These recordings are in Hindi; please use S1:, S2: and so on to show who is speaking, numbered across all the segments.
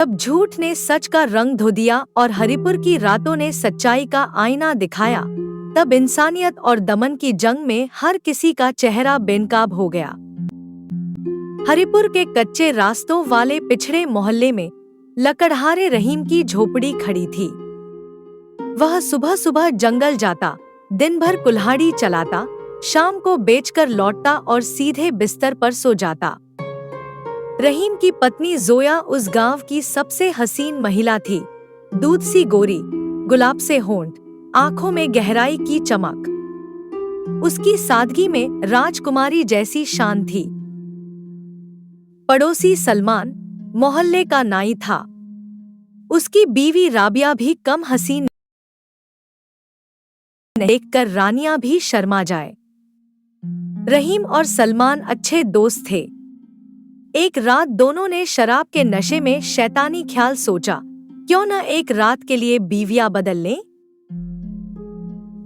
S1: जब झूठ ने सच का रंग धो दिया और हरिपुर की रातों ने सच्चाई का आईना दिखाया, तब इंसानियत और दमन की जंग में हर किसी का चेहरा बेनकाब हो गया। हरिपुर के कच्चे रास्तों वाले पिछड़े मोहल्ले में लकड़हारे रहीम की झोपड़ी खड़ी थी। वह सुबह सुबह जंगल जाता, दिन भर कुल्हाड़ी चलाता, शाम को बेचकर लौटता और सीधे बिस्तर पर सो जाता। रहीम की पत्नी जोया उस गांव की सबसे हसीन महिला थी। दूध सी गोरी, गुलाब से होंठ, आंखों में गहराई की चमक। उसकी सादगी में राजकुमारी जैसी शान थी। पड़ोसी सलमान मोहल्ले का नाई था। उसकी बीवी राबिया भी कम हसीन देखकर रानियां भी शर्मा जाए। रहीम और सलमान अच्छे दोस्त थे। एक रात दोनों ने शराब के नशे में शैतानी ख्याल सोचा, क्यों न एक रात के लिए बीवियां बदल लें।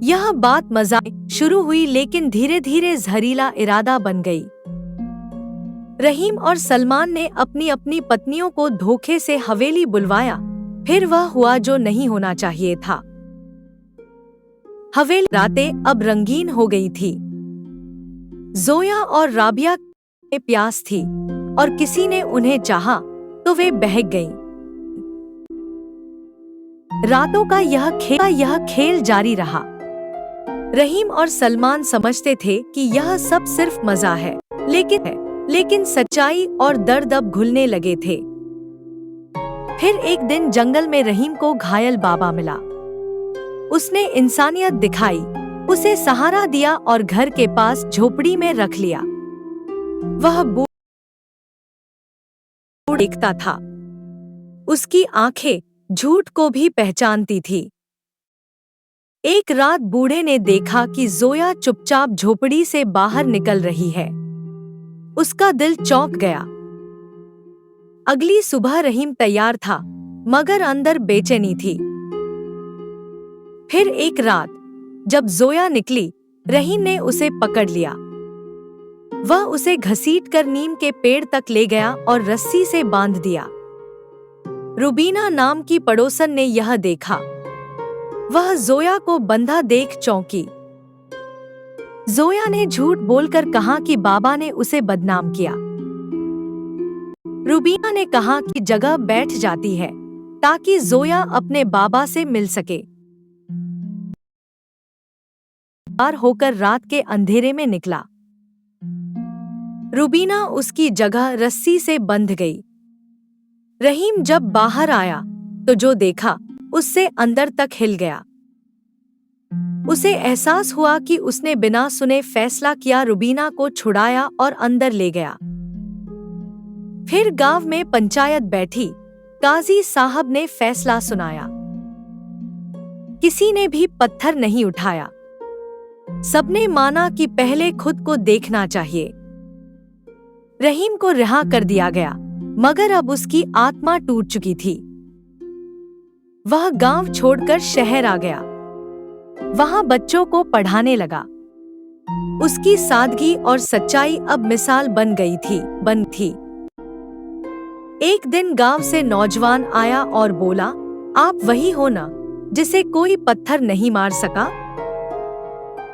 S1: यह बात मजाक शुरू हुई, लेकिन धीरे धीरे जहरीला इरादा बन गई। रहीम और सलमान ने अपनी अपनी पत्नियों को धोखे से हवेली बुलवाया। फिर वह हुआ जो नहीं होना चाहिए था। हवेली रातें अब रंगीन हो गई थी। जोया और राबिया में प्यास थी और किसी ने उन्हें चाहा तो वे बहक गईं। रातों का यह खेल जारी रहा। रहीम और सलमान समझते थे कि यह सब सिर्फ मजा है, लेकिन सच्चाई और दर्द अब घुलने लगे थे। फिर एक दिन जंगल में रहीम को घायल बाबा मिला। उसने इंसानियत दिखाई, उसे सहारा दिया और घर के पास झोपड़ी में रख लिया। वह बूढ़ा देखता था। उसकी आंखें झूठ को भी पहचानती थी। एक रात बूढ़े ने देखा कि जोया चुपचाप झोपड़ी से बाहर निकल रही है। उसका दिल चौंक गया। अगली सुबह रहीम तैयार था, मगर अंदर बेचैनी थी। फिर एक रात जब जोया निकली, रहीम ने उसे पकड़ लिया। वह उसे घसीटकर नीम के पेड़ तक ले गया और रस्सी से बांध दिया। रुबीना नाम की पड़ोसन ने यह देखा। वह जोया को बंधा देख चौंकी। जोया ने झूठ बोलकर कहा कि बाबा ने उसे बदनाम किया। रुबीना ने कहा कि जगह बैठ जाती है ताकि जोया अपने बाबा से मिल सके। पार होकर रात के अंधेरे में निकला। रुबीना उसकी जगह रस्सी से बंध गई। रहीम जब बाहर आया तो जो देखा उससे अंदर तक हिल गया। उसे एहसास हुआ कि उसने बिना सुने फैसला किया, रुबीना को छुड़ाया और अंदर ले गया। फिर गांव में पंचायत बैठी। काजी साहब ने फैसला सुनाया। किसी ने भी पत्थर नहीं उठाया। सबने माना कि पहले खुद को देखना चाहिए। रहीम को रिहा कर दिया गया, मगर अब उसकी आत्मा टूट चुकी थी। वह गांव छोड़कर शहर आ गया। वहां बच्चों को पढ़ाने लगा। उसकी सादगी और सच्चाई अब मिसाल बन थी। एक दिन गांव से नौजवान आया और बोला, आप वही हो ना जिसे कोई पत्थर नहीं मार सका?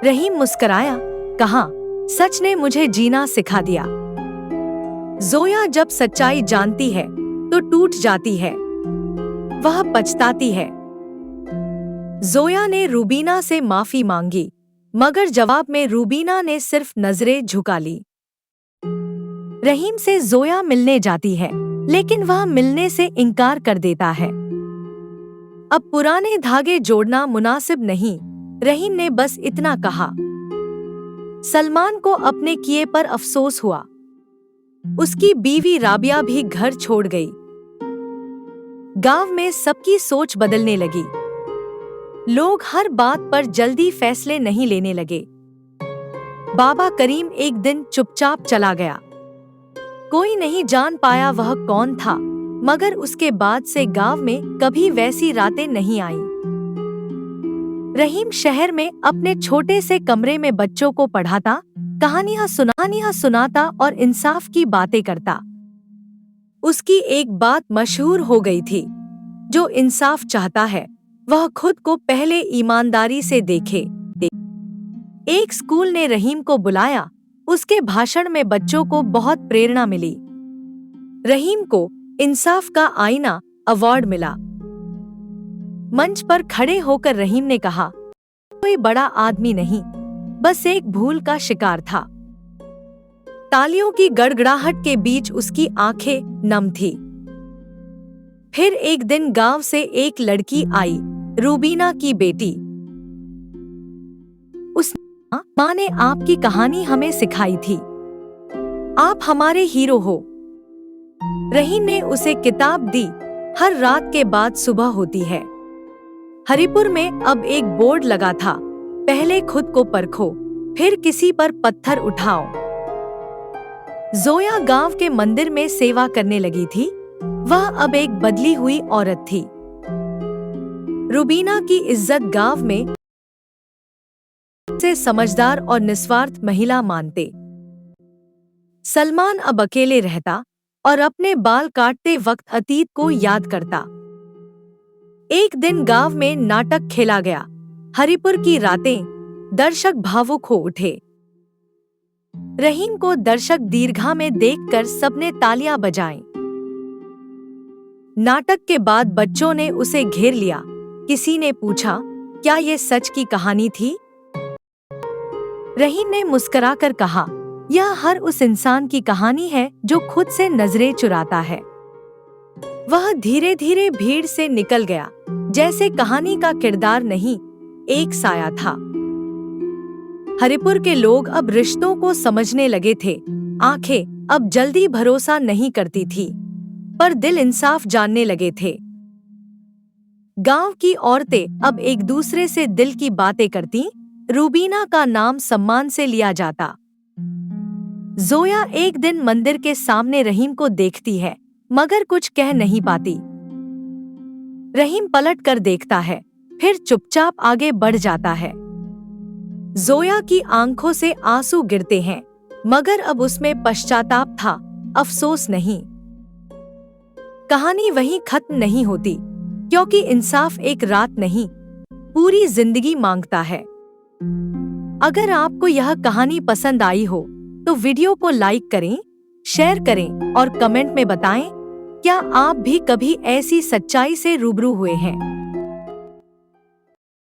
S1: रहीम मुस्कराया, कहा, सच ने मुझे जीना सिखा दिया। जोया जब सच्चाई जानती है तो टूट जाती है। वह पछताती है। जोया ने रुबीना से माफी मांगी, मगर जवाब में रुबीना ने सिर्फ नजरें झुका ली। रहीम से जोया मिलने जाती है, लेकिन वह मिलने से इनकार कर देता है। अब पुराने धागे जोड़ना मुनासिब नहीं। रहीम ने बस इतना कहा। सलमान को अपने किए पर अफसोस हुआ। उसकी बीवी राबिया भी घर छोड़ गई। गांव में सबकी सोच बदलने लगी। लोग हर बात पर जल्दी फैसले नहीं लेने लगे। बाबा करीम एक दिन चुपचाप चला गया। कोई नहीं जान पाया वह कौन था, मगर उसके बाद से गांव में कभी वैसी रातें नहीं आईं। रहीम शहर में अपने छोटे से कमरे में बच्चों को पढ़ाता, कहानियां सुनाता और इंसाफ की बातें करता। उसकी एक बात मशहूर हो गई थी, जो इंसाफ चाहता है वह खुद को पहले ईमानदारी से देखे। एक स्कूल ने रहीम को बुलाया। उसके भाषण में बच्चों को बहुत प्रेरणा मिली। रहीम को इंसाफ का आईना अवार्ड मिला। मंच पर खड़े होकर रहीम ने कहा, कोई बड़ा आदमी नहीं, बस एक भूल का शिकार था। तालियों की गड़गड़ाहट के बीच उसकी आंखें नम थी। फिर एक दिन गांव से एक लड़की आई, रूबीना की बेटी। उस माँ ने आपकी कहानी हमें सिखाई थी। आप हमारे हीरो हो। रहीम ने उसे किताब दी। हर रात के बाद सुबह होती है। हरिपुर में अब एक बोर्ड लगा था, पहले खुद को परखो, फिर किसी पर पत्थर उठाओ। जोया गांव के मंदिर में सेवा करने लगी थी। वह अब एक बदली हुई औरत थी। रूबीना की इज्जत गांव में से समझदार और निस्वार्थ महिला मानते। सलमान अब अकेले रहता और अपने बाल काटते वक्त अतीत को याद करता। एक दिन गांव में नाटक खेला गया। हरिपुर की रातें, दर्शक भावुक हो उठे। रहीम को दर्शक दीर्घा में देखकर सबने तालियां बजाईं। नाटक के बाद बच्चों ने उसे घेर लिया। किसी ने पूछा, क्या ये सच की कहानी थी? रहीम ने मुस्कुराकर कहा, यह हर उस इंसान की कहानी है जो खुद से नजरें चुराता है। वह धीरे धीरे भीड़ से निकल गया, जैसे कहानी का किरदार नहीं, एक साया था। हरिपुर के लोग अब रिश्तों को समझने लगे थे। आंखें अब जल्दी भरोसा नहीं करती थी, पर दिल इंसाफ जानने लगे थे। गांव की औरतें अब एक दूसरे से दिल की बातें करती। रूबीना का नाम सम्मान से लिया जाता। जोया एक दिन मंदिर के सामने रहीम को देखती है, मगर कुछ कह नहीं पाती। रहीम पलट कर देखता है, फिर चुपचाप आगे बढ़ जाता है। जोया की आंखों से आंसू गिरते हैं, मगर अब उसमें पश्चाताप था, अफसोस नहीं। कहानी वहीं खत्म नहीं होती, क्योंकि इंसाफ एक रात नहीं, पूरी जिंदगी मांगता है। अगर आपको यह कहानी पसंद आई हो तो वीडियो को लाइक करें, शेयर करें और कमेंट में बताएं, क्या आप भी कभी ऐसी सच्चाई से रूबरू हुए हैं?